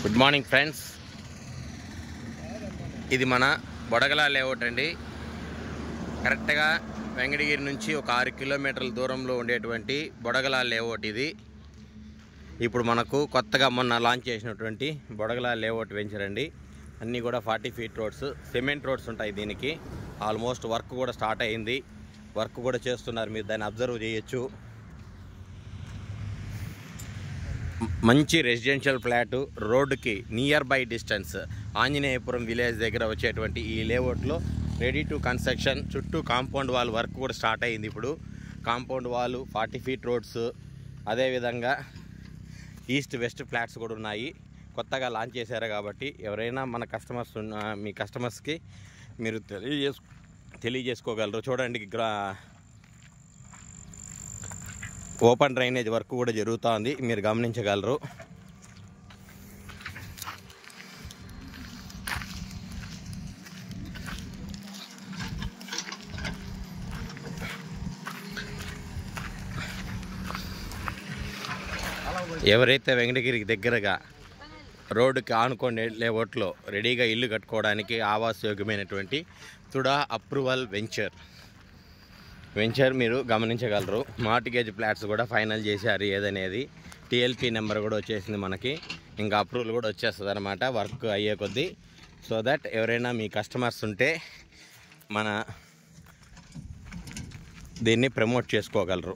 Good morning friends, ఇది మన Bodagala layout అండి. కరెక్ట్గా వెంకటగిరి నుంచి ఒక 6 కిలోమీటర్ల దూరంలో ఉండేటువంటి బొడగల లేఅవుట్ ఇది. ఇప్పుడు మనకు కొత్తగా మొన్న లాంచ్ చేసినటువంటి బొడగల లేఅవుట్ వెంచర్ అండి. అన్నీ కూడా 40 ఫీట్ రోడ్స్, సిమెంట్ రోడ్స్ ఉంటాయి దీనికి. ఆల్మోస్ట్ వర్క్ కూడా స్టార్ట్ అయింది, వర్క్ కూడా చేస్తున్నారు, మీరు దాన్ని అబ్జర్వ్ చేయొచ్చు. మంచి రెసిడెన్షియల్ ఫ్లాట్, రోడ్డుకి near by distance Anjaneyapuram village దగ్గర వచ్చేటువంటి ఈ లేఅవుట్లో రెడీ టు కన్స్ట్రక్షన్. చుట్టూ కాంపౌండ్ వాల్ వర్క్ కూడా స్టార్ట్ అయింది. ఇప్పుడు కాంపౌండ్ వాల్, 40 ఫీట్ రోడ్స్, అదేవిధంగా ఈస్ట్ వెస్ట్ ఫ్లాట్స్ కూడా ఉన్నాయి. కొత్తగా లాంచ్ చేశారు కాబట్టి ఎవరైనా మన కస్టమర్స్ మీ కస్టమర్స్కి మీరు తెలియజేసుకోగలరు. చూడండి, ఓపెన్ డ్రైనేజ్ వర్క్ కూడా జరుగుతోంది, మీరు గమనించగలరు. ఎవరైతే వెంకటగిరికి దగ్గరగా రోడ్డుకి ఆనుకోండి లేఅవుట్లో రెడీగా ఇల్లు కట్టుకోవడానికి ఆవాస్ యోగ్యమైనటువంటి తుడా అప్రూవల్ వెంచర్ మీరు గమనించగలరు. మార్టిగేజ్ ఫ్లాట్స్ కూడా ఫైనల్ చేశారు ఏదనేది. టీఎల్పీ నెంబర్ కూడా వచ్చేసింది మనకి, ఇంకా అప్రూవల్ కూడా వచ్చేస్తుంది అనమాట వర్క్ అయ్యే కొద్దీ. సో దట్ ఎవరైనా మీ కస్టమర్స్ ఉంటే మన దీన్ని ప్రమోట్ చేసుకోగలరు.